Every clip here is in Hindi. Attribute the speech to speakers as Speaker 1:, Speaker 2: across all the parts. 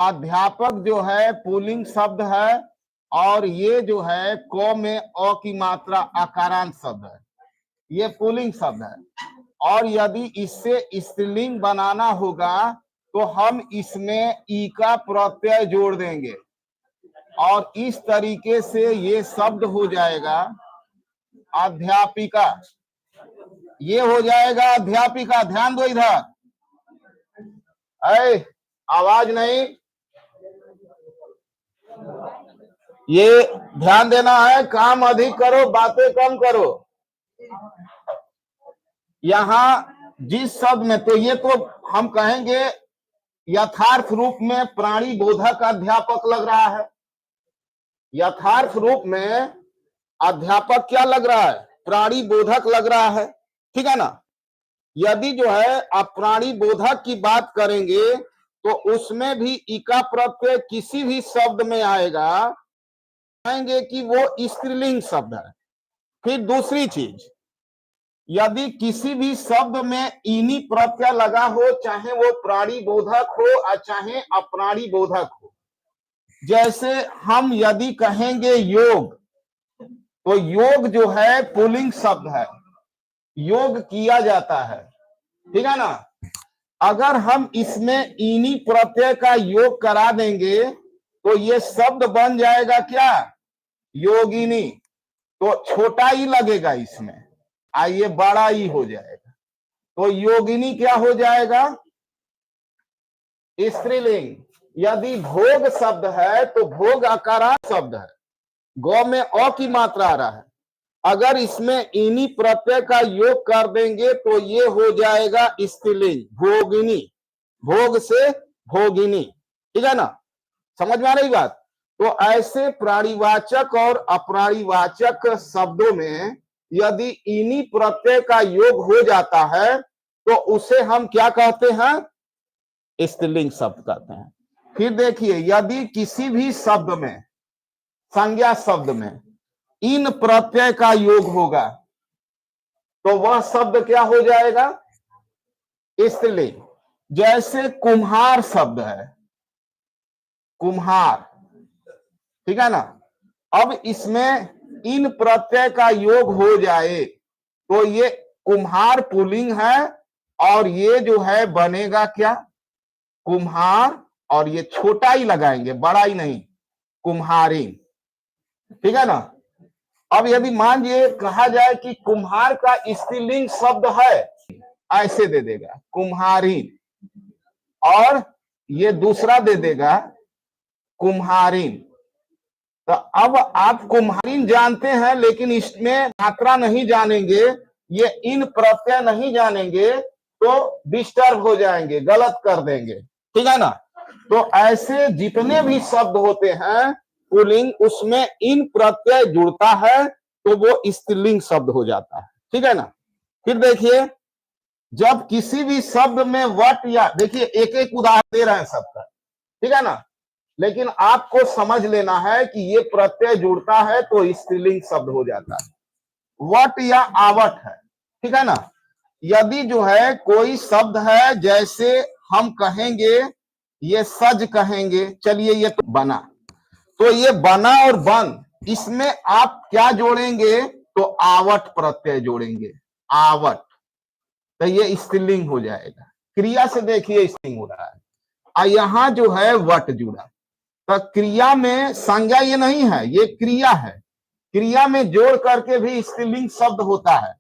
Speaker 1: अध्यापक जो है पुल्लिंग शब्द है और ये जो है क में अ की मात्रा अकारांत शब्द है, ये पुल्लिंग शब्द है। और यदि इससे स्त्रीलिंग बनाना होगा तो हम इसमें ई का प्रत्यय जोड़ देंगे और इस तरीके से ये शब्द हो जाएगा अध्यापिका। ये हो जाएगा अध्यापिका। ध्यान दो इधर, आवाज नहीं, ये ध्यान देना है। काम अधिक करो, बातें कम करो। यहाँ जिस शब्द में, तो ये तो हम कहेंगे यथार्थ रूप में प्राणी बोधक अध्यापक लग रहा है। यथार्थ रूप में अध्यापक क्या लग रहा है? प्राणी बोधक लग रहा है, ठीक है ना। यदि जो है आप प्राणी बोधक की बात करेंगे तो उसमें भी इका प्रत्यय किसी भी शब्द में आएगा, कहेंगे कि वो स्त्रीलिंग शब्द है। फिर दूसरी चीज, यदि किसी भी शब्द में इनी प्रत्यय लगा हो, चाहे वो प्राणी बोधक हो और चाहे अप्राणी बोधक हो, जैसे हम यदि कहेंगे योग, तो योग जो है पुल्लिंग शब्द है, योग किया जाता है, ठीक है ना। अगर हम इसमें इनी प्रत्यय का योग करा देंगे तो ये शब्द बन जाएगा क्या? योगिनी। तो छोटा ही लगेगा इसमें, आइए बड़ा ही हो जाएगा। तो योगिनी क्या हो जाएगा? स्त्रीलिंग। यदि भोग शब्द है तो भोग अकारांत शब्द है, गौ में अ की मात्रा आ रहा है। अगर इसमें इनी प्रत्यय का योग कर देंगे तो ये हो जाएगा स्त्रीलिंग, भोगिनी। भोग से भोगिनी, ठीक है ना। समझ में आ रही बात? तो ऐसे प्राणीवाचक और अप्राणीवाचक शब्दों में यदि इनी प्रत्यय का योग हो जाता है तो उसे हम क्या कहते हैं? स्त्रीलिंग शब्द कहते हैं। फिर देखिए, यदि किसी भी शब्द में, संज्ञा शब्द में इन प्रत्यय का योग होगा तो वह शब्द क्या हो जाएगा? स्त्रीलिंग। जैसे कुम्हार शब्द है, कुम्हार, ठीक है ना। अब इसमें इन प्रत्यय का योग हो जाए तो ये कुम्हार पुल्लिंग है और ये जो है बनेगा क्या? कुम्हार, और ये छोटा ही लगाएंगे, बड़ा ही नहीं, कुम्हारिन, ठीक है ना। अब यदि मान ये कहा जाए कि कुम्हार का स्त्रीलिंग शब्द है, ऐसे दे देगा कुम्हारिन, और ये दूसरा दे देगा कुम्हारिन। तो अब आप कुम्हारिन जानते हैं लेकिन इसमें मात्रा नहीं जानेंगे, ये इन प्रत्यय नहीं जानेंगे तो डिस्टर्ब हो जाएंगे, गलत कर देंगे, ठीक है ना। तो ऐसे जितने भी शब्द होते हैं पुल्लिंग, उसमें इन प्रत्यय जुड़ता है तो वो स्त्रीलिंग शब्द हो जाता है, ठीक है ना। फिर देखिए, जब किसी भी शब्द में वट, या देखिए एक एक उदाहरण दे रहे हैं सबका, ठीक है ना, लेकिन आपको समझ लेना है कि ये प्रत्यय जुड़ता है तो स्त्रीलिंग शब्द हो जाता है। वट या आवट है, ठीक है ना। यदि जो है कोई शब्द है, जैसे हम कहेंगे ये सज कहेंगे, चलिए ये तो बना, तो ये बना और बन, इसमें आप क्या जोड़ेंगे? तो आवट प्रत्यय जोड़ेंगे, आवट, तो ये स्त्रीलिंग हो जाएगा। क्रिया से देखिए स्त्रीलिंग हो रहा है, और यहां जो है वट जुड़ा, तो क्रिया में संज्ञा ये नहीं है, ये क्रिया है, क्रिया में जोड़ करके भी स्त्रीलिंग शब्द होता है।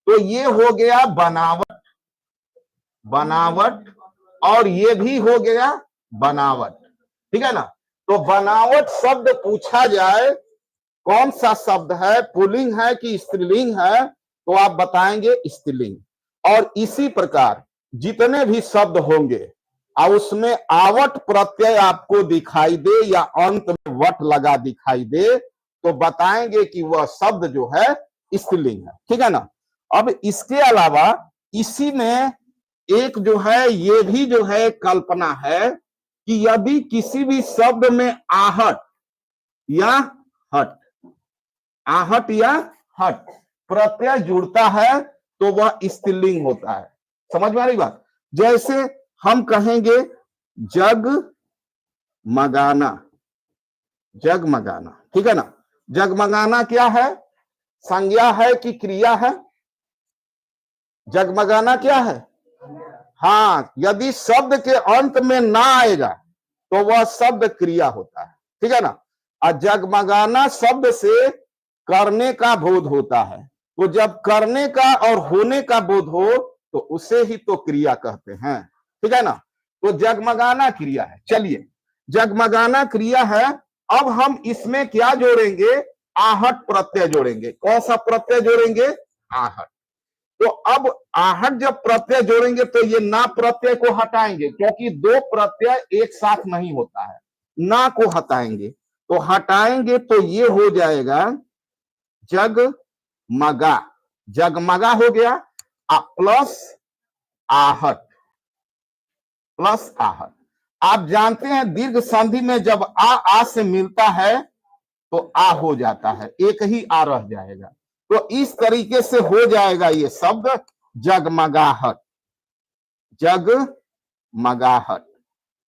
Speaker 1: तो ये हो गया बनावट, बनावट, और ये भी हो गया बनावट, ठीक है ना। तो बनावट शब्द पूछा जाए कौन सा शब्द है, पुल्लिंग है कि स्त्रीलिंग है, तो आप बताएंगे स्त्रीलिंग। और इसी प्रकार जितने भी शब्द होंगे और उसमें आवट प्रत्यय आपको दिखाई दे या अंत में वट लगा दिखाई दे तो बताएंगे कि वह शब्द जो है स्त्रीलिंग है, ठीक है ना। अब इसके अलावा इसी में एक जो है, ये भी जो है कल्पना है कि यदि किसी भी शब्द में आहट या हट, आहट या हट प्रत्यय जुड़ता है तो वह स्त्रीलिंग होता है। समझ में आ रही बात? जैसे हम कहेंगे जग मगाना, जगमगाना, ठीक है ना। जगमगाना क्या है, संज्ञा है कि क्रिया है? जगमगाना क्या है? हाँ, यदि शब्द के अंत में ना आएगा तो वह शब्द क्रिया होता है, ठीक है ना। और जगमगाना शब्द से करने का बोध होता है, तो जब करने का और होने का बोध हो तो उसे ही तो क्रिया कहते हैं, ठीक है ना। तो जगमगाना क्रिया है। चलिए, जगमगाना क्रिया है। अब हम इसमें क्या जोड़ेंगे? आहट प्रत्यय जोड़ेंगे। कौन सा प्रत्यय जोड़ेंगे? आहट। तो अब आहट जब प्रत्यय जोड़ेंगे तो ये ना प्रत्यय को हटाएंगे, क्योंकि दो प्रत्यय एक साथ नहीं होता है। ना को हटाएंगे, तो हटाएंगे तो ये हो जाएगा जगमगा, जगमगा हो गया, प्लस आहट, प्लस आहट। आप जानते हैं दीर्घ संधि में जब आ से मिलता है तो आ हो जाता है, एक ही आ रह जाएगा। तो इस तरीके से हो जाएगा ये शब्द जगमगाहट, जगमगाहट।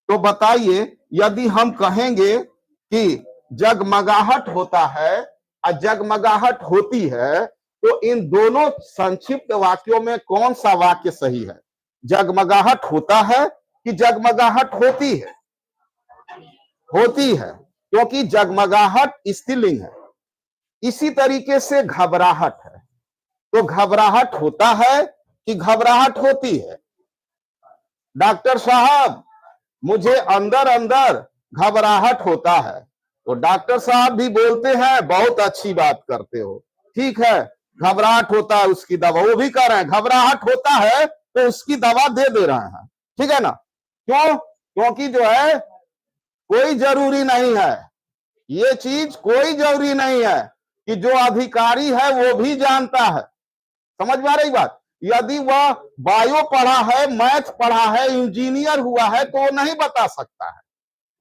Speaker 1: तो बताइए, यदि हम कहेंगे कि जगमगाहट होता है और जगमगाहट होती है, तो इन दोनों संक्षिप्त वाक्यों में कौन सा वाक्य सही है? जगमगाहट होता है कि जगमगाहट होती है? होती है, क्योंकि जगमगाहट स्त्रीलिंग है। इसी तरीके से घबराहट है, तो घबराहट होता है कि घबराहट होती है? डॉक्टर साहब, मुझे अंदर अंदर घबराहट होता है, तो डॉक्टर साहब भी बोलते हैं बहुत अच्छी बात करते हो, ठीक है, घबराहट होता है उसकी दवा, वो भी कह रहे हैं घबराहट होता है तो उसकी दवा दे रहे हैं, ठीक है ना। क्यों? क्योंकि जो है कोई जरूरी नहीं है, ये चीज कोई जरूरी नहीं है कि जो अधिकारी है वो भी जानता है। समझ में आ रही बात? यदि वह बायो पढ़ा है, मैथ पढ़ा है, इंजीनियर हुआ है, तो वो नहीं बता सकता है,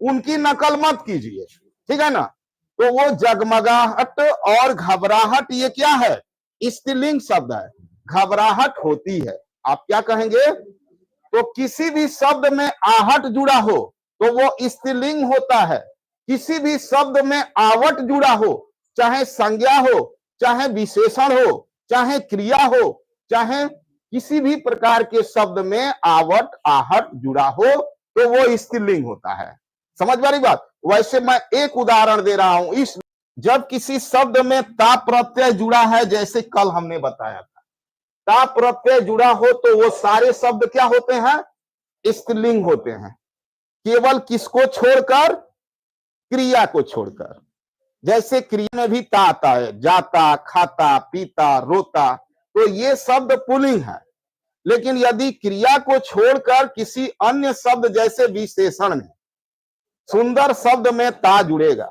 Speaker 1: उनकी नकल मत कीजिए, ठीक है ना। तो वो जगमगाहट और घबराहट ये क्या है? स्त्रीलिंग शब्द है, घबराहट होती है। आप क्या कहेंगे? तो किसी भी शब्द में आहट जुड़ा हो तो वो स्त्रीलिंग होता है, किसी भी शब्द में आवट जुड़ा हो, चाहे संज्ञा हो, चाहे विशेषण हो, चाहे क्रिया हो, चाहे किसी भी प्रकार के शब्द में आवट आहट जुड़ा हो तो वो स्त्रीलिंग होता है। समझ में आ रही बात? वैसे मैं एक उदाहरण दे रहा हूं, इस जब किसी शब्द में ता प्रत्यय जुड़ा है, जैसे कल हमने बताया था, ता प्रत्यय जुड़ा हो तो वो सारे शब्द क्या होते हैं? स्त्रीलिंग होते हैं, केवल किसको छोड़कर? क्रिया को छोड़कर। जैसे क्रिया में भी ता आता है, जाता, खाता, पीता, रोता, तो ये शब्द पुल्लिंग है। लेकिन यदि क्रिया को छोड़कर किसी अन्य शब्द जैसे विशेषण में, सुंदर शब्द में ता जुड़ेगा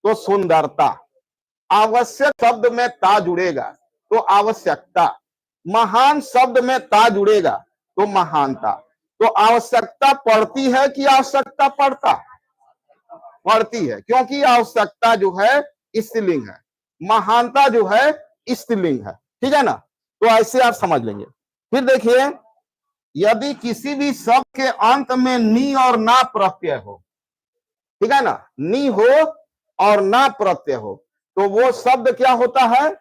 Speaker 1: तो सुंदरता, आवश्यक शब्द में ता जुड़ेगा तो आवश्यकता, महान शब्द में ता जुड़ेगा तो महानता। तो आवश्यकता पड़ती है कि आवश्यकता पड़ता? पड़ती है, क्योंकि आवश्यकता जो है स्त्रीलिंग है, महानता जो है स्त्रीलिंग है, ठीक है ना। तो ऐसे आप समझ लेंगे। फिर देखिए, यदि किसी भी शब्द के अंत में नी और ना प्रत्यय हो, ठीक है ना, नी हो और ना प्रत्यय हो, तो वो शब्द क्या होता है?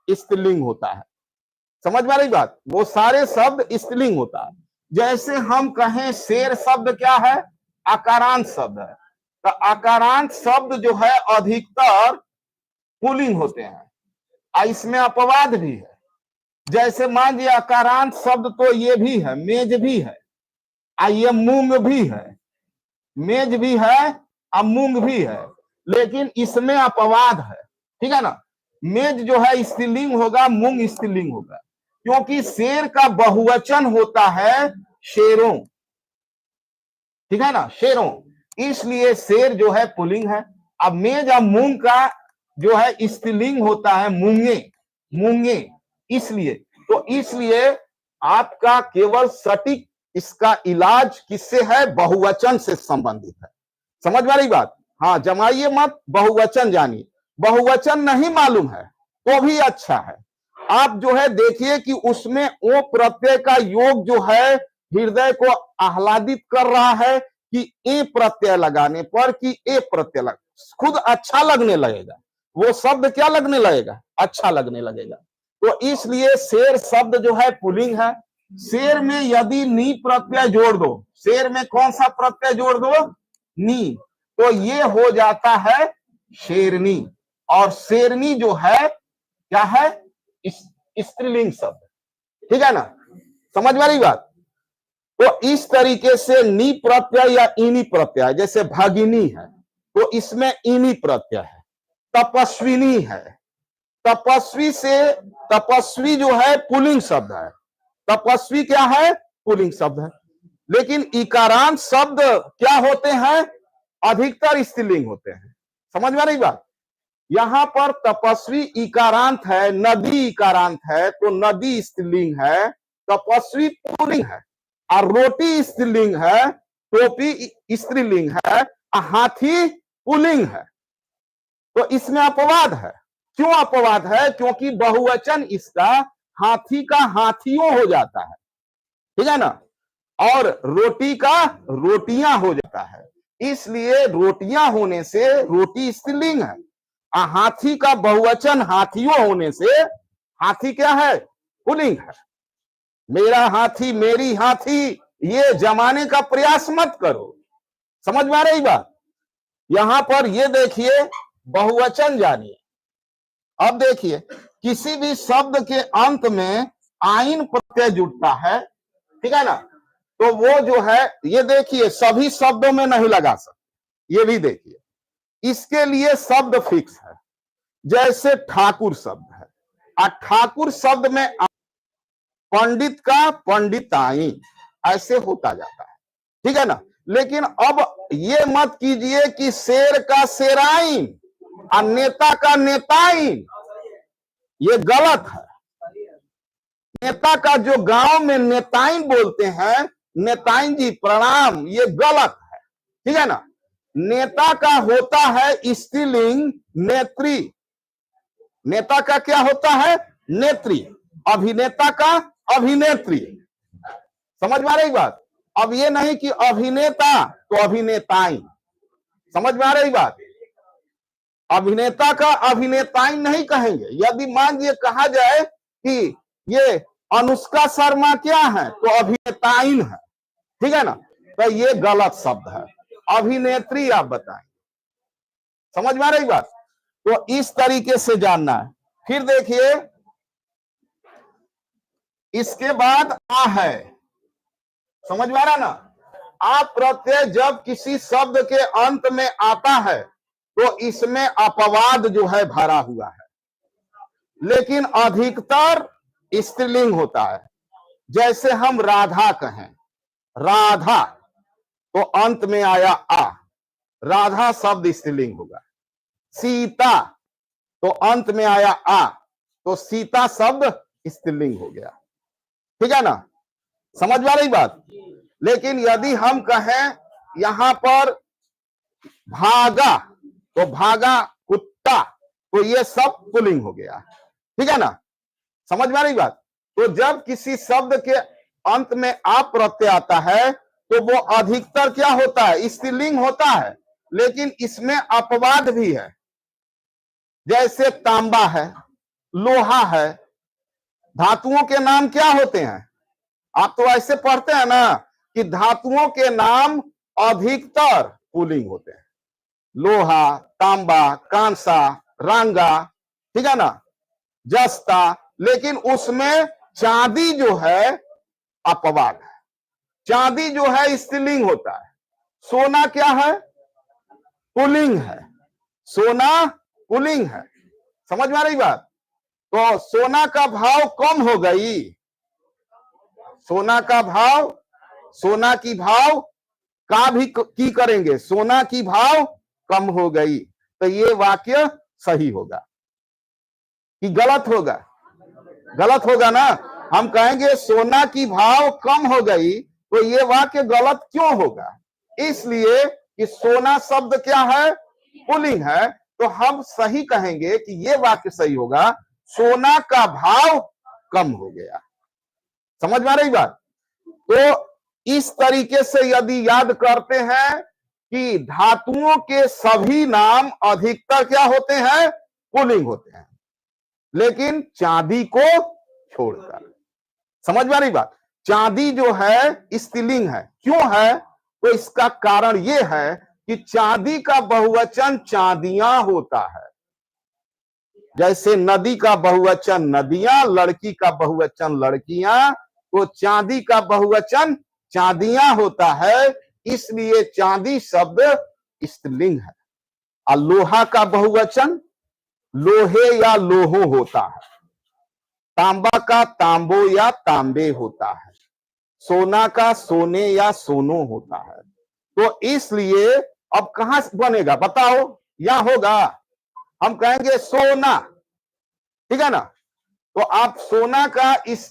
Speaker 1: स्त्रीलिंग होता है। समझ में आ रही बात? वो सारे शब्द स्त्रीलिंग होता है। जैसे हम कहें शेर शब्द क्या है? आकारांत शब्द है, तो आकारांत शब्द जो है अधिकतर पुल्लिंग होते हैं, इसमें अपवाद भी है। जैसे मान लीजिए आकारांत शब्द तो ये भी है, मेज भी है, ये मूंग भी है, मेज भी है और मूंग भी है, लेकिन इसमें अपवाद है, ठीक है ना। मेज जो है स्त्रीलिंग होगा, मूंग स्त्रीलिंग होगा, क्योंकि शेर का बहुवचन होता है शेरों, ठीक है ना, शेरों, इसलिए शेर जो है पुल्लिंग है। अब मेज और मूंग का जो है स्त्रीलिंग होता है मूंगे, मूंगे, इसलिए तो इसलिए आपका केवल सटीक इसका इलाज किससे है? बहुवचन से संबंधित है। समझ में आ रही बात? हाँ, जमाइए मत, बहुवचन जानिए। बहुवचन नहीं मालूम है तो भी अच्छा है, आप जो है देखिए कि उसमें ओ प्रत्यय का योग जो है हृदय को आह्लादित कर रहा है कि ए प्रत्यय लगाने पर, कि ए प्रत्यय लग, खुद अच्छा लगने लगेगा, वो शब्द क्या लगने लगेगा, अच्छा लगने लगेगा। तो इसलिए शेर शब्द जो है पुल्लिंग है। शेर में यदि नी प्रत्यय जोड़ दो, शेर में कौन सा प्रत्यय जोड़ दो, नी, तो ये हो जाता है शेरनी। और शेरनी जो है क्या है, स्त्रीलिंग शब्द, ठीक है ना, समझ में आ रही बात। तो इस तरीके से नी प्रत्यय या इनी प्रत्यय, जैसे भगिनी है तो इसमें इनी प्रत्यय है। तपस्विनी है, तपस्वी से, तपस्वी जो है पुल्लिंग शब्द है, तपस्वी क्या है, पुल्लिंग शब्द है। लेकिन इकारांत शब्द क्या होते हैं, अधिकतर स्त्रीलिंग होते हैं। समझ में आ रही बात। यहां पर तपस्वी इकारांत है, नदी इकारांत है, तो नदी स्त्रीलिंग है, तपस्वी पुल्लिंग है। और रोटी स्त्रीलिंग है, टोपी स्त्रीलिंग है, हाथी पुल्लिंग है। तो इसमें अपवाद है। क्यों अपवाद है, क्योंकि बहुवचन इसका हाथी का हाथियों हो जाता है, ठीक है ना, और रोटी का रोटियां हो जाता है। इसलिए रोटियां होने से रोटी स्त्रीलिंग है, हाथी का बहुवचन हाथियों होने से हाथी क्या है, पुल्लिंग है। मेरा हाथी, मेरी हाथी, ये जमाने का प्रयास मत करो। समझ में आ रही बात। यहां पर ये देखिए बहुवचन जानिए। अब देखिए किसी भी शब्द के अंत में आइन प्रत्यय जुड़ता है, ठीक है ना, तो वो जो है, ये देखिए सभी शब्दों में नहीं लगा सकते, ये भी देखिए, इसके लिए शब्द फिक्स है। जैसे ठाकुर शब्द है, और ठाकुर शब्द में पंडित का पंडिताइन ऐसे होता जाता है, ठीक है ना। लेकिन अब ये मत कीजिए कि शेर का शेराइन और नेता का नेताइन, ये गलत है। नेता का जो गांव में नेताइन बोलते हैं, नेताइन जी प्रणाम, ये गलत है, ठीक है ना। नेता का होता है स्त्रीलिंग नेत्री, नेता का क्या होता है, नेत्री, अभिनेता का अभिनेत्री। समझ में आ रही बात। अब ये नहीं कि अभिनेता तो अभिनेताइन, समझ में आ रही बात। अभिनेता का अभिनेताइन नहीं कहेंगे। यदि मान लीजिए कहा जाए कि ये अनुष्का शर्मा क्या है, तो अभिनेताइन है, ठीक है ना, तो ये गलत शब्द है, अभिनेत्री आप बताएं। समझ में आ रही बात। तो इस तरीके से जानना है। फिर देखिए इसके बाद आ है, समझ में आ रहा ना। आ प्रत्यय जब किसी शब्द के अंत में आता है तो इसमें अपवाद जो है भरा हुआ है, लेकिन अधिकतर स्त्रीलिंग होता है। जैसे हम राधा कहें, राधा तो अंत में आया आ, राधा शब्द स्त्रीलिंग होगा। सीता तो अंत में आया आ, तो सीता शब्द स्त्रीलिंग हो गया, ठीक है ना, समझ में आ रही बात। लेकिन यदि हम कहें यहां पर भागा, तो भागा कुत्ता, तो ये सब पुल्लिंग हो गया, ठीक है ना, समझ में आ रही बात। तो जब किसी शब्द के अंत में आप प्रत्यय आता है तो वो अधिकतर क्या होता है, स्त्रीलिंग होता है, लेकिन इसमें अपवाद भी है। जैसे तांबा है, लोहा है, धातुओं के नाम क्या होते हैं, आप तो ऐसे पढ़ते हैं ना कि धातुओं के नाम अधिकतर पुल्लिंग होते हैं। लोहा, तांबा, कांसा, रांगा, ठीक है ना, जस्ता। लेकिन उसमें चांदी जो है अपवाद है। चांदी जो है स्त्रीलिंग होता है। सोना क्या है, पुल्लिंग है, सोना पुल्लिंग है। समझ में आ रही बात। तो सोना का भाव कम हो गई, सोना का भाव, सोना की भाव का भी की करेंगे, सोना की भाव कम हो गई, तो ये वाक्य सही होगा कि गलत होगा, गलत होगा ना। हम कहेंगे सोना की भाव कम हो गई, तो ये वाक्य गलत क्यों होगा, इसलिए कि सोना शब्द क्या है, पुल्लिंग है, तो हम सही कहेंगे कि ये वाक्य सही होगा, सोना का भाव कम हो गया। समझ में आ रही बात। तो इस तरीके से यदि याद करते हैं कि धातुओं के सभी नाम अधिकतर क्या होते हैं, पुल्लिंग होते हैं, लेकिन चांदी को छोड़कर। समझ में आ रही बात? चांदी जो है स्त्रीलिंग है। क्यों है? तो इसका कारण यह है कि चांदी का बहुवचन चांदियां होता है। जैसे नदी का बहुवचन नदियां, लड़की का बहुवचन लड़कियां, तो चांदी का बहुवचन चांदियां होता है, इसलिए चांदी शब्द स्त्रीलिंग है। और लोहा का बहुवचन लोहे या लोहो होता है। तांबा का तांबो या तांबे होता है। सोना का सोने या सोनो होता है। तो इसलिए अब कहां से बनेगा बताओ? या होगा, हम कहेंगे सोना, ठीक है ना? तो आप सोना का इस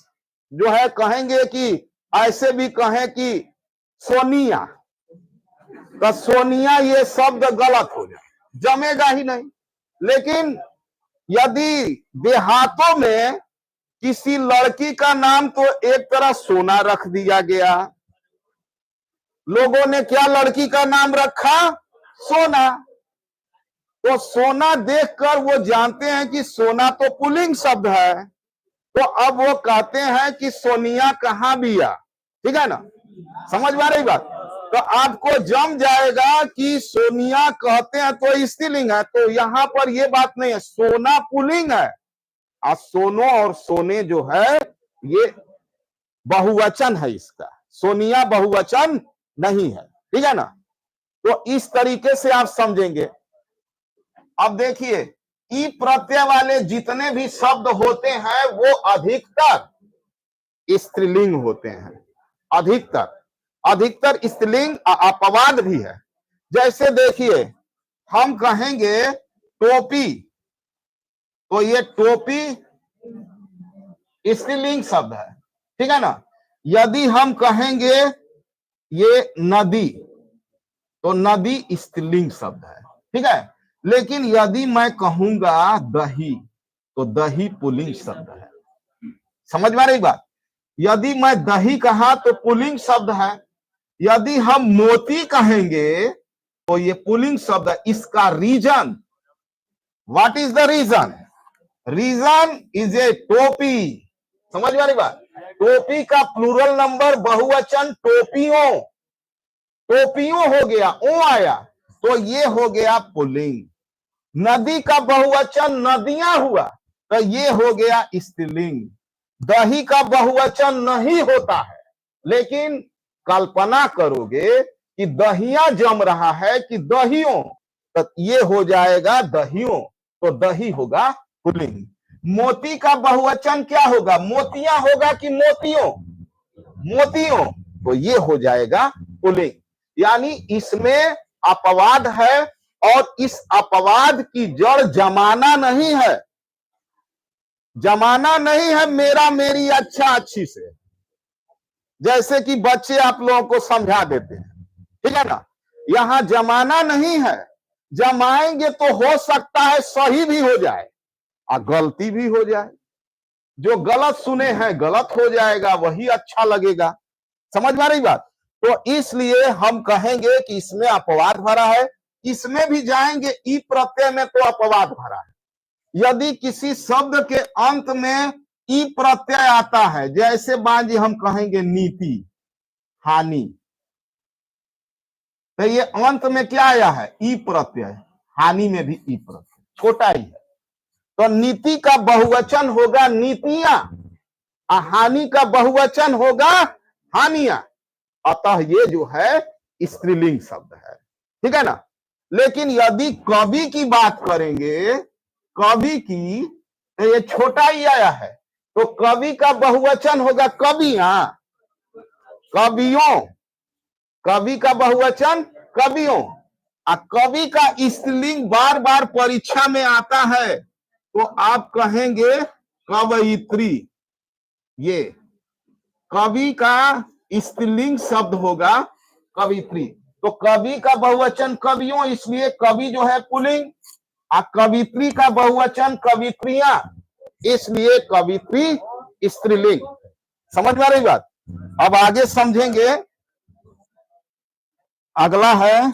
Speaker 1: जो है कहेंगे कि ऐसे भी कहें कि सोनिया, तो सोनिया ये शब्द गलत हो जाए, जमेगा ही नहीं। लेकिन यदि देहातों में किसी लड़की का नाम तो एक तरह सोना रख दिया गया, लोगों ने क्या लड़की का नाम रखा? सोना। तो सोना देखकर वो जानते हैं कि सोना तो पुल्लिंग शब्द है, तो अब वो कहते हैं कि सोनिया कहां बिया, ठीक है ना? समझ में आ रही बात? तो आपको जम जाएगा कि सोनिया कहते हैं तो स्त्रीलिंग है, तो यहां पर ये बात नहीं है, सोना पुल्लिंग है और सोनो और सोने जो है ये बहुवचन है इसका, सोनिया बहुवचन नहीं है, ठीक है ना? तो इस तरीके से आप समझेंगे। अब देखिए, ई प्रत्यय वाले जितने भी शब्द होते हैं वो अधिकतर स्त्रीलिंग होते हैं, अधिकतर स्त्रीलिंग अपवाद भी है। जैसे देखिए, हम कहेंगे टोपी, तो ये टोपी स्त्रीलिंग शब्द है, ठीक है ना? यदि हम कहेंगे ये नदी, तो नदी स्त्रीलिंग शब्द है, ठीक है? लेकिन यदि मैं कहूंगा दही, तो दही पुल्लिंग शब्द है। समझ में आ रही बात? यदि मैं दही कहा तो पुल्लिंग शब्द है। यदि हम मोती कहेंगे तो ये पुल्लिंग शब्द है। इसका reason, what is the reason? Reason is a टोपी। समझ में आ रही बात? टोपी का प्लूरल नंबर बहुवचन टोपियों, टोपियों हो गया, ओ आया, तो ये हो गया पुल्लिंग। नदी का बहुवचन नदियां हुआ, तो ये हो गया स्त्रीलिंग। दही का बहुवचन नहीं होता है, लेकिन कल्पना करोगे कि दहियां जम रहा है कि दहियों, तो ये हो जाएगा दहियों, तो दही होगा पुल्लिंग। मोती का बहुवचन क्या होगा? मोतियां होगा कि मोतियों? मोतियों, तो ये हो जाएगा पुल्लिंग। यानी इसमें अपवाद है, और इस अपवाद की जड़ जमाना नहीं है, जमाना नहीं है मेरा मेरी अच्छा अच्छी से, जैसे कि बच्चे आप लोगों को समझा देते हैं, ठीक है ना? यहां जमाना नहीं है। जमाएंगे तो हो सकता है सही भी हो जाए और गलती भी हो जाए। जो गलत सुने हैं गलत हो जाएगा, वही अच्छा लगेगा। समझ में आ रही बात? तो इसलिए हम कहेंगे कि इसमें अपवाद भरा है। इसमें भी जाएंगे ई प्रत्यय में तो अपवाद भरा है। यदि किसी शब्द के अंत में ई प्रत्यय आता है, जैसे मान जी हम कहेंगे नीति, हानि, तो ये अंत में क्या आया है? ई प्रत्यय। हानि में भी ई प्रत्यय, छोटा ही है, तो नीति का बहुवचन होगा नीतियां, हानि का बहुवचन होगा हानियां। अतः ये जो है स्त्रीलिंग शब्द है, ठीक है ना? लेकिन यदि कवि की बात करेंगे, कवि की, तो ये छोटा ही आया है, तो कवि का बहुवचन होगा कवियां, कवियों, कवि का बहुवचन कवियों। कवि का स्त्रीलिंग बार बार परीक्षा में आता है, तो आप कहेंगे कवयित्री। ये कवि का स्त्रीलिंग शब्द होगा कवित्री। तो कवि का बहुवचन कवियों, इसलिए कवि जो है पुल्लिंग, और कवित्री का बहुवचन कवित्रियां, इसलिए कवित्री स्त्रीलिंग। समझ में आ रही बात? अब आगे समझेंगे अगला है,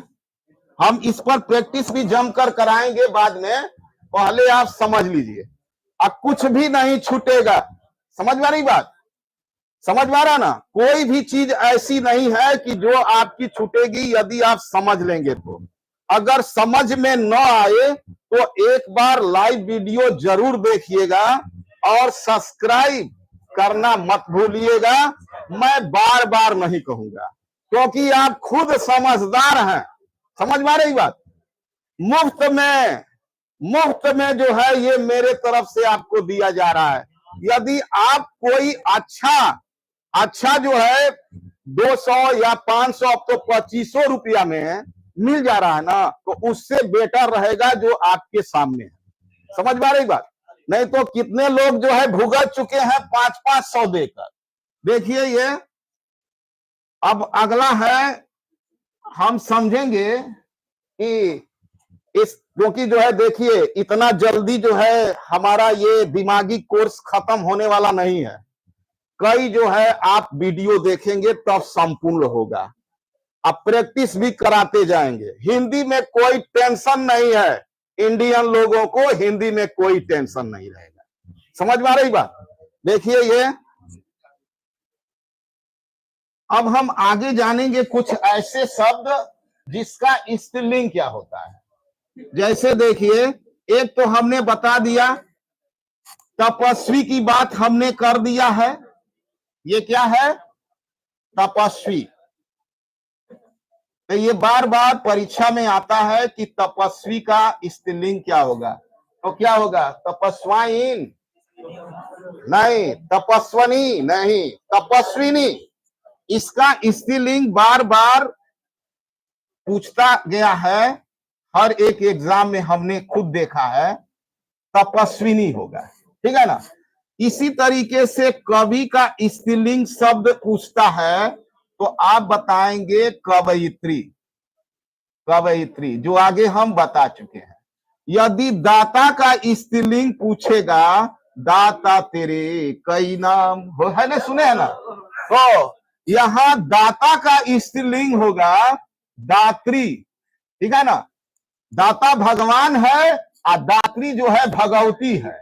Speaker 1: हम इस पर प्रैक्टिस भी जमकर कराएंगे बाद में, पहले आप समझ लीजिए। अब कुछ भी नहीं छूटेगा, समझ में आ रही बात, समझ में आ रहा ना, कोई भी चीज ऐसी नहीं है कि जो आपकी छूटेगी यदि आप समझ लेंगे तो। अगर समझ में न आए तो एक बार लाइव वीडियो जरूर देखिएगा और सब्सक्राइब करना मत भूलिएगा। मैं बार बार नहीं कहूंगा क्योंकि आप खुद समझदार हैं, समझ में आ रही बात। मुफ्त में जो है ये मेरे तरफ से आपको दिया जा रहा है। यदि आप कोई अच्छा जो है 200 या 500 अब तो 2500 रुपया में मिल जा रहा है ना, तो उससे बेटर रहेगा जो आपके सामने है, समझ में आ रही बात। नहीं तो कितने लोग जो है भुगत चुके हैं 500-500 देकर। देखिए ये अब अगला है, हम समझेंगे कि इस, क्योंकि जो है देखिए इतना जल्दी जो है हमारा ये दिमागी कोर्स खत्म होने वाला नहीं है। कई जो है आप वीडियो देखेंगे तब संपूर्ण होगा। अब प्रैक्टिस भी कराते जाएंगे। हिंदी में कोई टेंशन नहीं है, इंडियन लोगों को हिंदी में कोई टेंशन नहीं रहेगा, समझ में आ रही बात। देखिए ये अब हम आगे जानेंगे कुछ ऐसे शब्द जिसका स्त्रीलिंग क्या होता है। जैसे देखिए, एक तो हमने बता दिया, तपस्वी की बात हमने कर दिया है। ये क्या है? तपस्वी। तो ये बार बार परीक्षा में आता है कि तपस्वी का स्त्रीलिंग क्या होगा। तो क्या होगा? तपस्वाइन नहीं, तपस्वनी नहीं, तपस्विनी। इसका स्त्रीलिंग बार बार पूछता गया है, हर एक एग्जाम में हमने खुद देखा है, तपस्विनी होगा, ठीक है ना। इसी तरीके से कवि का स्त्रीलिंग शब्द पूछता है तो आप बताएंगे कवयित्री, कवयित्री जो आगे हम बता चुके हैं। यदि दाता का स्त्रीलिंग पूछेगा, दाता तेरे कई नाम हो, है ना, सुने है ना, तो यहां दाता का स्त्रीलिंग होगा दात्री, ठीक है ना। दाता भगवान है और दात्री जो है भगवती है,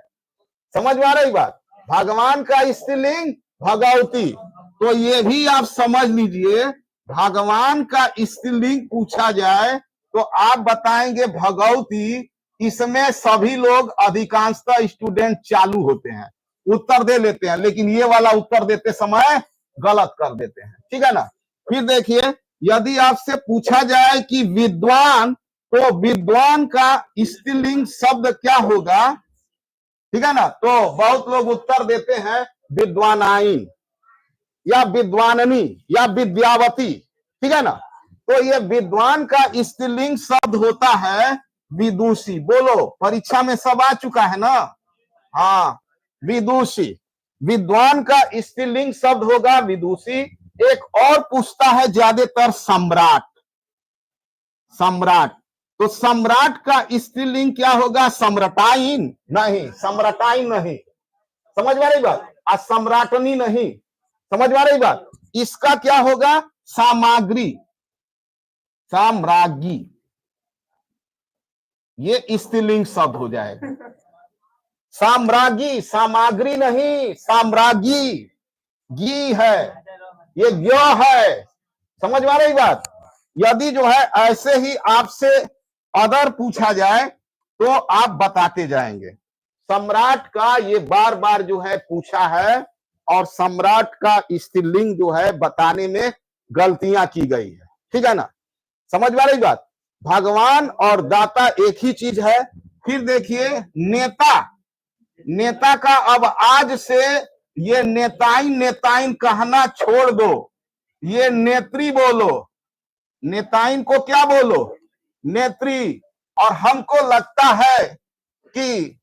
Speaker 1: समझ में आ रही बात। भगवान का स्त्रीलिंग भगवती, तो ये भी आप समझ लीजिए, भगवान का स्त्रीलिंग पूछा जाए तो आप बताएंगे भगवती। इसमें सभी लोग अधिकांशतः स्टूडेंट चालू होते हैं, उत्तर दे लेते हैं, लेकिन ये वाला उत्तर देते समय गलत कर देते हैं, ठीक है ना। फिर देखिए, यदि आपसे पूछा जाए कि विद्वान, तो विद्वान का स्त्रीलिंग शब्द क्या होगा, ठीक है ना। तो बहुत लोग उत्तर देते हैं विद्वानाइन या विद्वाननी या विद्यावती, ठीक है ना। तो ये विद्वान का स्त्रीलिंग शब्द होता है विदुषी। बोलो, परीक्षा में सब आ चुका है ना, हाँ, विदुषी। विद्वान का स्त्रीलिंग शब्द होगा विदुषी। एक और पूछता है ज्यादातर सम्राट, सम्राट, तो सम्राट का स्त्रीलिंग क्या होगा? सम्राटाइन नहीं, सम्राटाइन नहीं, समझ में आ रही बात। सम्राटनी नहीं, समझ में आ रही बात। इसका क्या होगा? सामग्री, साम्राज्ञी, ये स्त्रीलिंग शब्द हो जाएगा। साम्राज्ञी, सामग्री नहीं, साम्राज्ञी, गी है, ये ज्ञ है, समझ में आ रही बात। यदि जो है ऐसे ही आपसे अदर पूछा जाए तो आप बताते जाएंगे। सम्राट का ये बार बार जो है पूछा है, और सम्राट का स्त्रीलिंग जो है बताने में गलतियां की गई है, ठीक है ना, समझ में आ रही बात। भगवान और दाता एक ही चीज है। फिर देखिए नेता, नेता का अब आज से ये नेताइन नेताइन कहना छोड़ दो, ये नेत्री बोलो। नेताइन को क्या बोलो? नेत्री। और हमको लगता है कि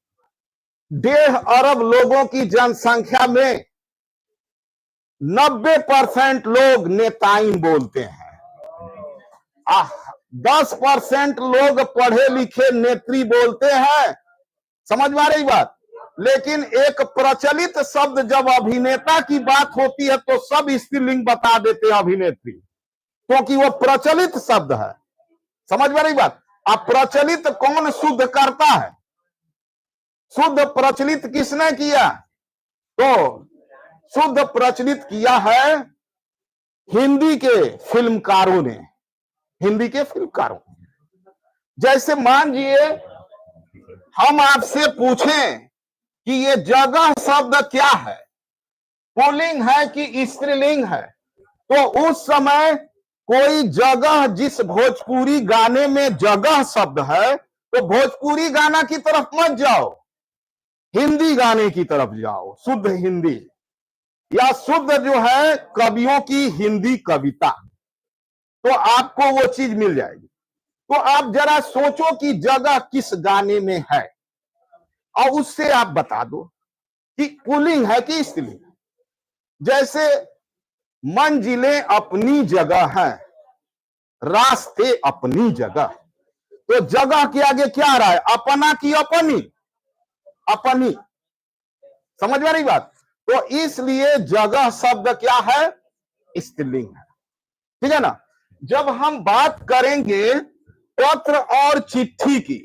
Speaker 1: 1.5 अरब लोगों की जनसंख्या में 90% लोग नेताइन बोलते हैं, 10% लोग पढ़े लिखे नेत्री बोलते हैं, समझ में आ रही बात। लेकिन एक प्रचलित शब्द जब अभिनेता की बात होती है तो सब स्त्रीलिंग बता देते हैं अभिनेत्री, क्योंकि वो प्रचलित शब्द है। समझ में रही बात? अब प्रचलित कौन शुद्ध करता है? शुद्ध प्रचलित किसने किया? तो शुद्ध प्रचलित किया है हिंदी के फिल्मकारों ने, हिंदी के फिल्मकारों। जैसे मान लीजिए हम आपसे पूछें कि ये जगह शब्द क्या है, पुल्लिंग है कि स्त्रीलिंग है, तो उस समय कोई जगह, जिस भोजपुरी गाने में जगह शब्द है, तो भोजपुरी गाना की तरफ मत जाओ, हिंदी गाने की तरफ जाओ, शुद्ध हिंदी, या शुद्ध जो है कवियों की हिंदी कविता, तो आपको वो चीज मिल जाएगी। तो आप जरा सोचो कि जगह किस गाने में है और उससे आप बता दो कि पुल्लिंग है कि स्त्रीलिंग। जैसे मंजिलें अपनी जगह हैं, रास्ते अपनी जगह, तो जगह के आगे क्या आ रहा है? अपना की अपनी? अपनी। समझ में रही बात? तो इसलिए जगह शब्द क्या है? स्त्रीलिंग है। ठीक है ना? जब हम बात करेंगे पत्र और चिट्ठी की,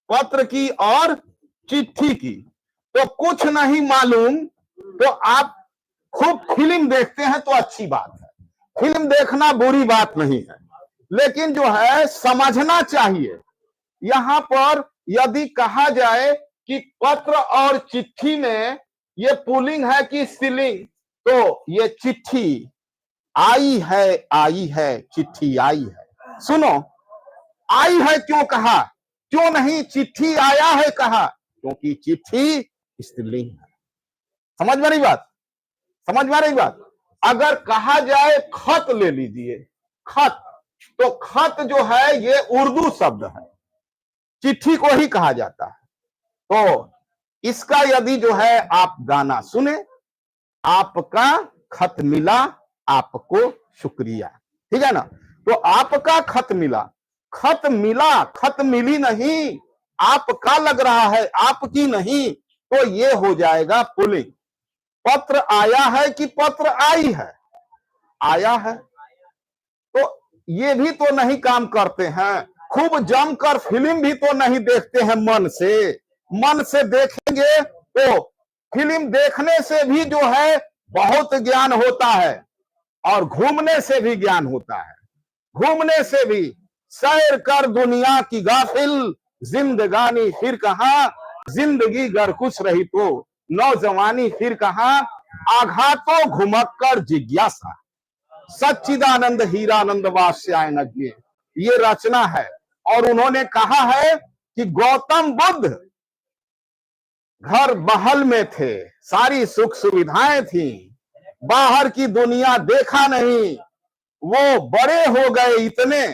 Speaker 1: पत्र की और चिट्ठी की, तो कुछ नहीं मालूम तो आप खूब फिल्म देखते हैं तो अच्छी बात है, फिल्म देखना बुरी बात नहीं है, लेकिन जो है समझना चाहिए। यहां पर यदि कहा जाए कि पत्र और चिट्ठी में ये पुल्लिंग है कि स्त्रीलिंग, तो ये चिट्ठी आई है, चिट्ठी आई है। सुनो, आई है क्यों कहा? क्यों नहीं चिट्ठी आया है कहा? क्योंकि चिट्ठी स्त्रीलिंग है। समझ में रही बात? समझ में रही बात? अगर कहा जाए खत ले लीजिए, खत, तो खत जो है ये उर्दू शब्द है, चिट्ठी को ही कहा जाता है। तो इसका यदि जो है आप गाना सुने, आपका खत मिला, आपको शुक्रिया, ठीक है ना? तो आपका खत मिला, खत मिला, खत मिली नहीं, आपका लग रहा है, आपकी नहीं, तो ये हो जाएगा पुल्लिंग। पत्र आया है कि पत्र आई है? आया है। तो ये भी तो नहीं काम करते हैं, खूब जमकर फिल्म भी तो नहीं देखते हैं मन से। मन से देखेंगे तो फिल्म देखने से भी जो है बहुत ज्ञान होता है, और घूमने से भी ज्ञान होता है, घूमने से भी। सैर कर दुनिया की गाफिल, जिंदगानी फिर कहां, जिंदगी गर कुछ रही तो नौजवानी फिर कहां, आघातों घुमक्कर जिज्ञासा, सच्चिदानंद हीरानंद वास्याय नज्ञे, ये रचना है। और उन्होंने कहा है कि गौतम बुद्ध घर महल में थे, सारी सुख सुविधाएं थी, बाहर की दुनिया देखा नहीं, वो बड़े हो गए, इतने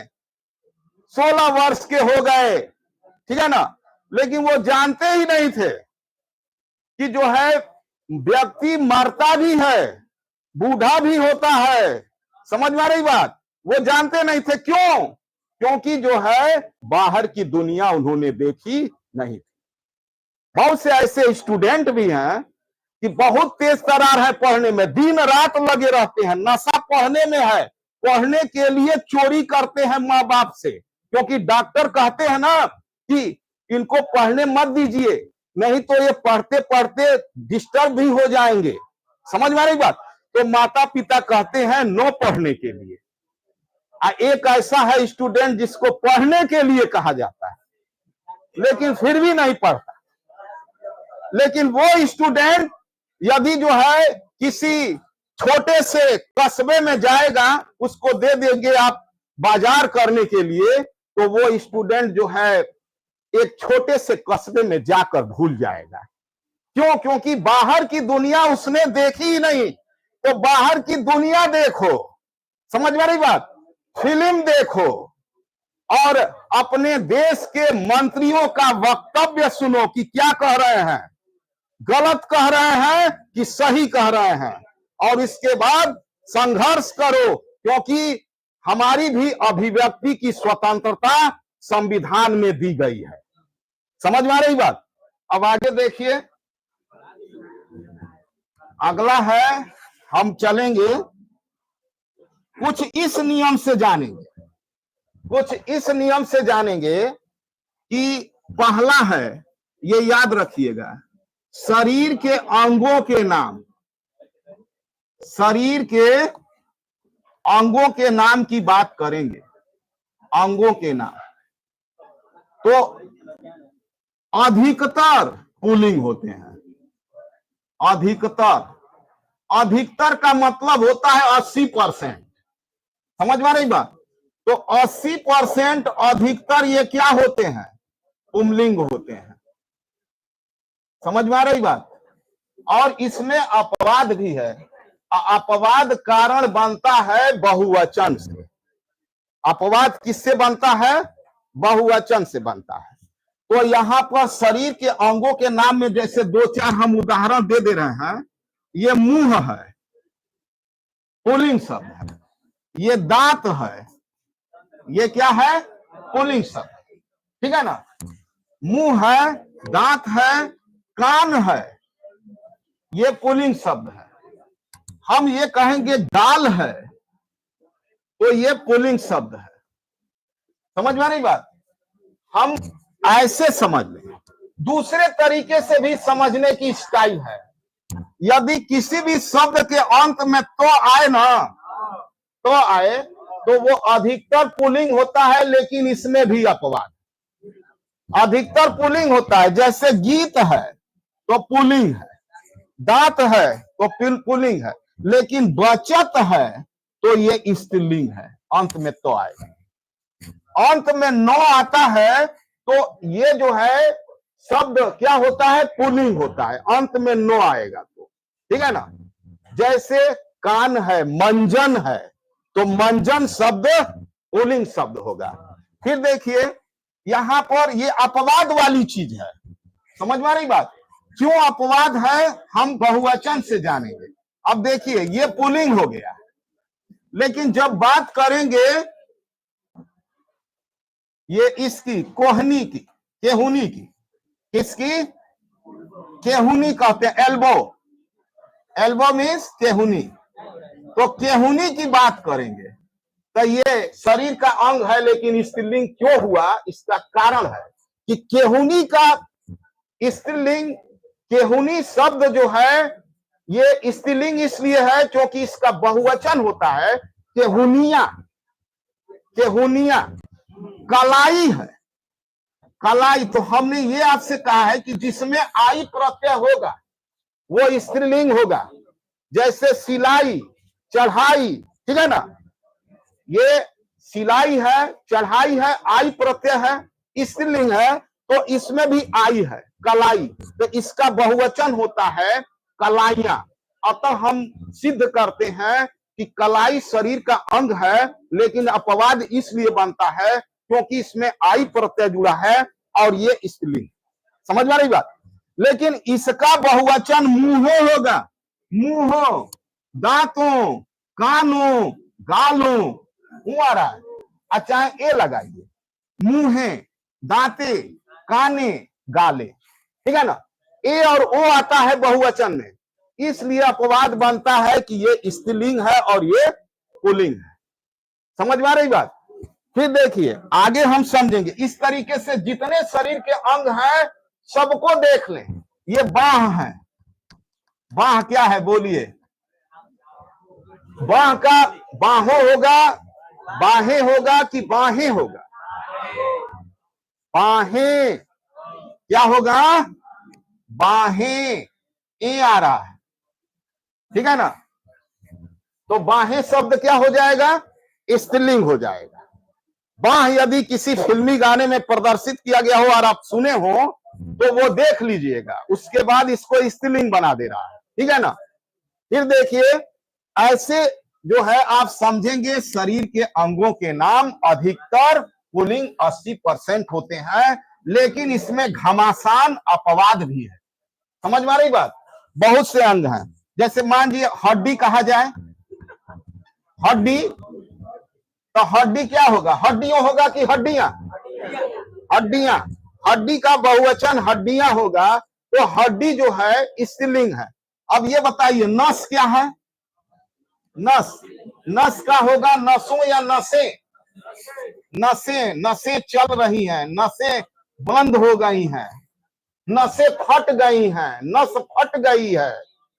Speaker 1: 16 वर्ष के हो गए, ठीक है ना, लेकिन वो जानते ही नहीं थे कि जो है व्यक्ति मरता भी है, बूढ़ा भी होता है। समझ में आ रही बात? वो जानते नहीं थे। क्यों? क्योंकि जो है बाहर की दुनिया उन्होंने देखी नहीं थी। बहुत से ऐसे स्टूडेंट भी हैं कि बहुत तेज तरार है पढ़ने में, दिन रात लगे रहते हैं, नशा पढ़ने में है, पढ़ने के लिए चोरी करते हैं माँ बाप से, क्योंकि डॉक्टर कहते हैं ना कि इनको पढ़ने मत दीजिए, नहीं तो ये पढ़ते पढ़ते डिस्टर्ब भी हो जाएंगे। समझ में आ रही बात? तो माता पिता कहते हैं नो पढ़ने के लिए। एक ऐसा है स्टूडेंट जिसको पढ़ने के लिए कहा जाता है, लेकिन फिर भी नहीं पढ़ता। लेकिन वो स्टूडेंट यदि जो है किसी छोटे से कस्बे में जाएगा, उसको दे देंगे आप बाजार करने के लिए, तो वो स्टूडेंट जो है एक छोटे से कस्बे में जाकर भूल जाएगा। क्यों? क्योंकि बाहर की दुनिया उसने देखी ही नहीं। तो बाहर की दुनिया देखो, समझ में रही बात? फिल्म देखो और अपने देश के मंत्रियों का वक्तव्य सुनो कि क्या कह रहे हैं, गलत कह रहे हैं कि सही कह रहे हैं, और इसके बाद संघर्ष करो, क्योंकि हमारी भी अभिव्यक्ति की स्वतंत्रता संविधान में दी गई है। समझ में आ रही बात? अब आगे देखिए, अगला है, हम चलेंगे कुछ इस नियम से जानेंगे, कुछ इस नियम से जानेंगे कि पहला है, ये याद रखिएगा, शरीर के अंगों के नाम, शरीर के अंगों के नाम की बात करेंगे, अंगों के नाम। तो अधिकतर पुल्लिंग होते हैं, अधिकतर, अधिकतर का मतलब होता है 80%, समझ में रही बात। तो 80% अधिकतर ये क्या होते हैं, पुल्लिंग होते हैं, समझ में आ रही बात। और इसमें अपवाद भी है, अपवाद कारण बनता है बहुवचन से, अपवाद किससे बनता है, बहुवचन से बनता है। तो यहां पर शरीर के अंगों के नाम में जैसे 2-4 हम उदाहरण दे रहे हैं, ये मुंह है, पुल्लिंग शब्द है, ये दांत है, ये क्या है, पुल्लिंग शब्द, ठीक है ना। मुंह है, दांत है, कान है, ये पुल्लिंग शब्द है। हम ये कहेंगे गाल है, तो ये पुल्लिंग शब्द है, समझ में आ रही बात। हम ऐसे समझ लें, दूसरे तरीके से भी समझने की स्टाइल है। यदि किसी भी शब्द के अंत में तो आए ना, तो आए, तो वो अधिकतर पुल्लिंग होता है, लेकिन इसमें भी अपवाद, अधिकतर पुल्लिंग होता है। जैसे गीत है तो पुल्लिंग है, दांत है तो पुल्लिंग है, लेकिन बचत है तो ये स्त्रीलिंग है, अंत में तो आएगा। अंत में नो आता है तो ये जो है शब्द क्या होता है, पुल्लिंग होता है, अंत में नो आएगा तो, ठीक है ना। जैसे कान है, मंजन है, तो मंजन शब्द पुल्लिंग शब्द होगा। फिर देखिए यहां पर ये अपवाद वाली चीज है, समझ में आ रही बात। क्यों अपवाद है हम बहुवचन से जानेंगे। अब देखिए ये पुल्लिंग हो गया, लेकिन जब बात करेंगे ये इसकी, कोहनी की, केहुनी की, किसकी, केहुनी कहते हैं, एल्बो, एल्बो मीन्स केहुनी। तो केहुनी की बात करेंगे तो ये शरीर का अंग है, लेकिन स्त्रीलिंग क्यों हुआ, इसका कारण है कि केहुनी का स्त्रीलिंग, केहुनी शब्द जो है ये स्त्रीलिंग इसलिए है क्योंकि इसका बहुवचन होता है केहुनिया, केहुनिया। कलाई है, कलाई, तो हमने ये आपसे कहा है कि जिसमें आई प्रत्यय होगा वो स्त्रीलिंग होगा। जैसे सिलाई, चढ़ाई, ठीक है ना, ये सिलाई है, चढ़ाई है, आई प्रत्यय है, स्त्रीलिंग है, तो इसमें भी आई है, कलाई, तो इसका बहुवचन होता है कलाइयां। अतः हम सिद्ध करते हैं कि कलाई शरीर का अंग है, लेकिन अपवाद इसलिए बनता है क्योंकि इसमें आई प्रत्यय जुड़ा है और ये स्त्रीलिंग, समझ में आ रही बात। लेकिन इसका बहुवचन मुंहों होगा, मुंहों, दांतों, कानों, गालों, आ रहा है, अच्छा ए लगाइए, मुंहे, दांते, काने, गाले, ठीक है ना। ए और ओ आता है बहुवचन में, इसलिए अपवाद बनता है कि ये स्त्रीलिंग है और ये पुल्लिंग है, समझ में आ रही बात। फिर देखिए आगे हम समझेंगे, इस तरीके से जितने शरीर के अंग हैं सबको देख लें। ये बाह है, बाह क्या है बोलिए, बाह का बाहों होगा, बाहें होगा कि बाहें होगा, बाहें क्या होगा, बाहें, ए आ रहा है, ठीक है ना। तो बाहें शब्द क्या हो जाएगा, स्त्रीलिंग हो जाएगा। बाह यदि किसी फिल्मी गाने में प्रदर्शित किया गया हो और आप सुने हो तो वो देख लीजिएगा, उसके बाद इसको स्त्रीलिंग बना दे रहा है, ठीक है ना। फिर देखिए ऐसे जो है आप समझेंगे, शरीर के अंगों के नाम अधिकतर पुल्लिंग 80% होते हैं, लेकिन इसमें घमासान अपवाद भी है, समझ में आ रही बात। बहुत से अंग हैं, जैसे मान लीजिए हड्डी कहा जाए, हड्डी, तो हड्डी क्या होगा, हड्डियों होगा कि हड्डियां, हड्डियां, हड्डी का बहुवचन हड्डियां होगा, तो हड्डी जो है स्त्रीलिंग है। अब ये बताइए नस क्या है, नस, नस का होगा नसों या नसें, नसें, नसें चल रही हैं, नसें बंद हो गई हैं, नसें फट गई हैं, नस फट गई है,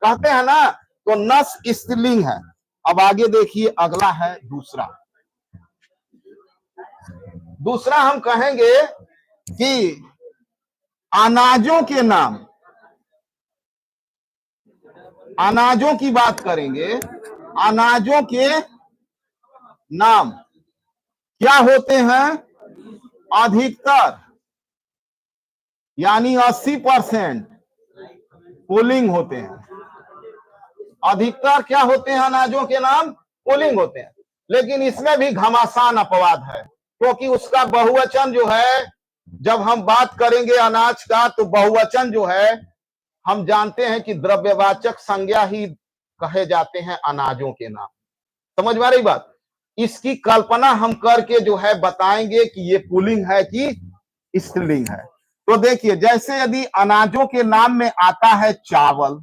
Speaker 1: कहते हैं ना, तो नस स्त्रीलिंग है। अब आगे देखिए, अगला है दूसरा। दूसरा हम कहेंगे कि अनाजों के नाम, अनाजों की बात करेंगे। अनाजों के नाम क्या होते हैं? अधिकतर यानी 80% पुल्लिंग होते हैं। अधिकतर क्या होते हैं? अनाजों के नाम पुल्लिंग होते हैं। लेकिन इसमें भी घमासान अपवाद है, क्योंकि उसका बहुवचन जो है, जब हम बात करेंगे अनाज का, तो बहुवचन जो है हम जानते हैं कि द्रव्यवाचक संज्ञा ही कहे जाते हैं अनाजों के नाम। समझ में आ रही बात? इसकी कल्पना हम करके जो है बताएंगे कि ये पुल्लिंग है कि स्त्रीलिंग है। तो देखिए, जैसे यदि अनाजों के नाम में आता है चावल,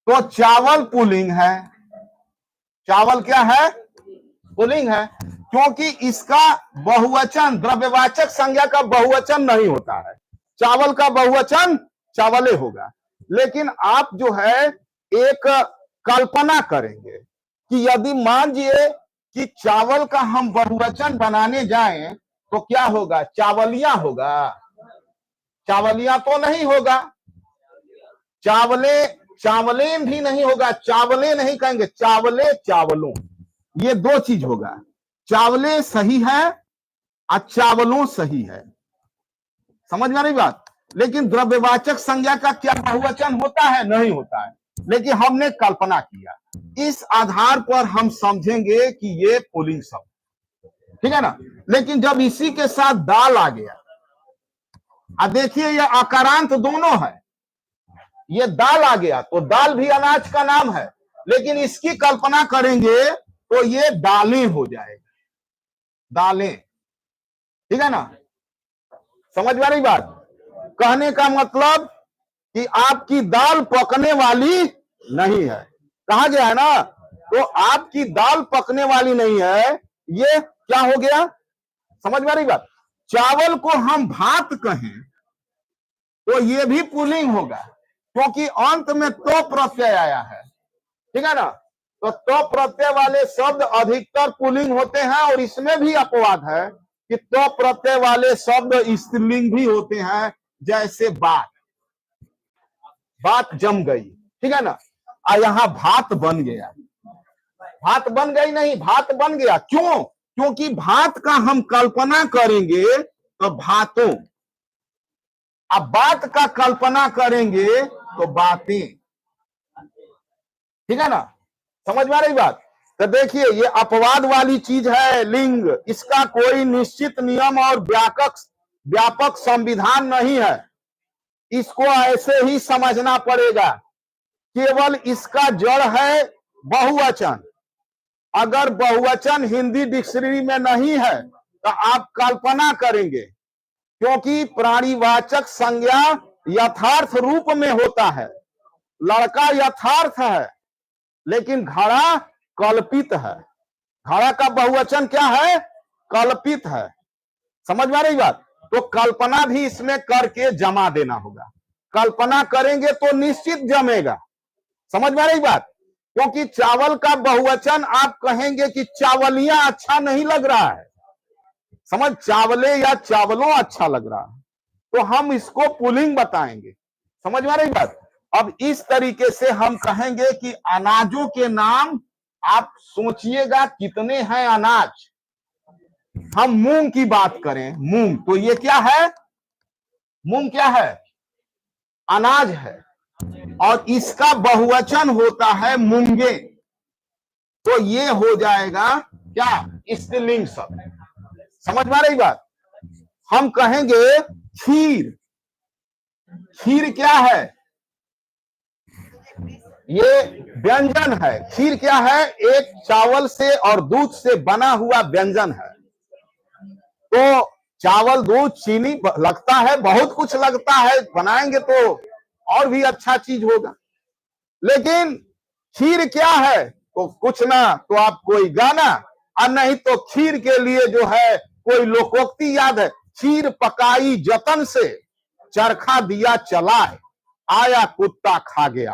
Speaker 1: तो चावल पुल्लिंग है। चावल क्या है? पुल्लिंग है, क्योंकि इसका बहुवचन, द्रव्यवाचक संज्ञा का बहुवचन नहीं होता है। चावल का बहुवचन चावले होगा। लेकिन आप जो है एक कल्पना करेंगे कि यदि मान लीजिए कि चावल का हम बहुवचन बनाने जाएं, तो क्या होगा? चावलियां होगा? चावलियां तो नहीं होगा। चावले, चावलें भी नहीं होगा। चावले नहीं कहेंगे, चावले, चावलों, ये दो चीज होगा। चावले सही है और चावलों सही है। समझ में आ रही बात? लेकिन द्रव्यवाचक संज्ञा का क्या बहुवचन होता है? नहीं होता है। लेकिन हमने कल्पना किया, इस आधार पर हम समझेंगे कि ये पुल्लिंग शब्द, ठीक है ना। लेकिन जब इसी के साथ दाल आ गया, अब देखिए ये आकारांत दोनों है, ये दाल आ गया तो दाल भी अनाज का नाम है, लेकिन इसकी कल्पना करेंगे तो ये दालें हो जाएगा, दालें, ठीक है ना। समझ में आ रही बात? कहने का मतलब कि आपकी दाल पकने वाली नहीं है। कहा गया है ना, तो आपकी दाल पकने वाली नहीं है, ये क्या हो गया? समझ में आ रही बात? चावल को हम भात कहें तो ये भी पुल्लिंग होगा, क्योंकि अंत में तो प्रत्यय आया है, ठीक है ना। तो प्रत्यय वाले शब्द अधिकतर पुल्लिंग होते हैं, और इसमें भी अपवाद है कि तो प्रत्यय वाले शब्द स्त्रीलिंग भी होते हैं। जैसे बात, बात जम गई, ठीक है ना, और यहां भात बन गया। भात बन गई नहीं, भात बन गया। क्यों? क्योंकि भात का हम कल्पना करेंगे तो भातों, अब बात का कल्पना करेंगे तो बातें, ठीक है ना। समझ में आ रही बात? तो देखिए, ये अपवाद वाली चीज है लिंग, इसका कोई निश्चित नियम और व्यापक संविधान नहीं है। इसको ऐसे ही समझना पड़ेगा। केवल इसका जड़ है बहुवचन। अगर बहुवचन हिंदी डिक्शनरी में नहीं है तो आप कल्पना करेंगे, क्योंकि प्राणीवाचक संज्ञा यथार्थ रूप में होता है। लड़का यथार्थ है, लेकिन घड़ा कल्पित है। घड़ा का बहुवचन क्या है? कल्पित है। समझ में आ रही बात? तो कल्पना भी इसमें करके जमा देना होगा। कल्पना करेंगे तो निश्चित जमेगा। समझ में आ रही बात? क्योंकि चावल का बहुवचन आप कहेंगे कि चावलियां अच्छा नहीं लग रहा है, समझ, चावले या चावलों अच्छा लग रहा है, तो हम इसको पुल्लिंग बताएंगे। समझ में आ रही बात? अब इस तरीके से हम कहेंगे कि अनाजों के नाम, आप सोचिएगा कितने हैं अनाज। हम मूंग की बात करें, मूंग, तो ये क्या है? मूंग क्या है? अनाज है, और इसका बहुवचन होता है मूंगे, तो ये हो जाएगा क्या? स्त्रीलिंग शब्द। समझ में आ रही बात? हम कहेंगे खीर, खीर क्या है? ये व्यंजन है। खीर क्या है? एक चावल से और दूध से बना हुआ व्यंजन है। तो चावल, दूध, चीनी लगता है, बहुत कुछ लगता है, बनाएंगे तो और भी अच्छा चीज होगा। लेकिन खीर क्या है? तो कुछ ना तो आप कोई गाना, और नहीं तो खीर के लिए जो है कोई लोकोक्ति याद है, खीर पकाई जतन से चरखा दिया चलाए, आया कुत्ता खा गया।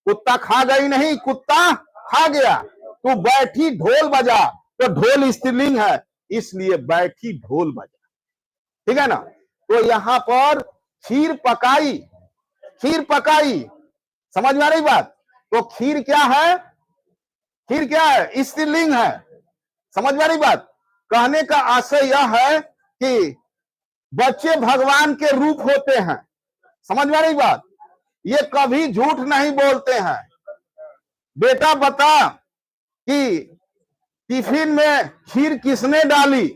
Speaker 1: कुत्ता खा गई नहीं, कुत्ता खा गया। तू बैठी ढोल बजा, तो ढोल स्त्रीलिंग है, इसलिए बैठी ढोल बजा। ठीक है ना। तो यहां पर खीर पकाई, खीर पकाई, समझ में आ रही बात। तो खीर क्या है, खीर क्या है, स्त्रीलिंग है। समझ में आ रही बात। कहने का आशय यह है कि बच्चे भगवान के रूप होते हैं। समझ में आ रही बात। ये कभी झूठ नहीं बोलते हैं। बेटा बता कि टिफिन में खीर किसने डाली,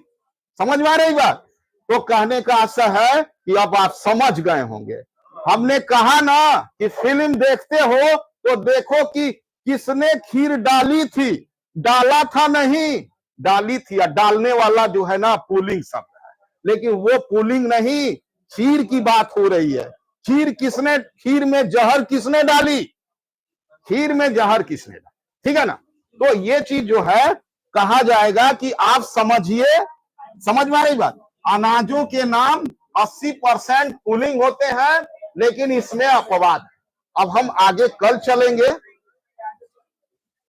Speaker 1: समझ में आ रही बात। तो कहने का आशय है कि अब आप समझ गए होंगे। हमने कहा ना कि फिल्म देखते हो तो देखो कि किसने खीर डाली थी, डाला था नहीं, डाली थी। डालने वाला जो है ना पुल्लिंग शब्द है, लेकिन वो पुल्लिंग नहीं, खीर की बात हो रही है। खीर किसने, खीर में जहर किसने डाली, खीर में जहर किसने डाली। ठीक है ना। तो ये चीज जो है कहा जाएगा कि आप समझिए, समझ में आ रही बात। अनाजों के नाम 80% पुल्लिंग होते हैं, लेकिन इसमें अपवाद। अब हम आगे कल चलेंगे।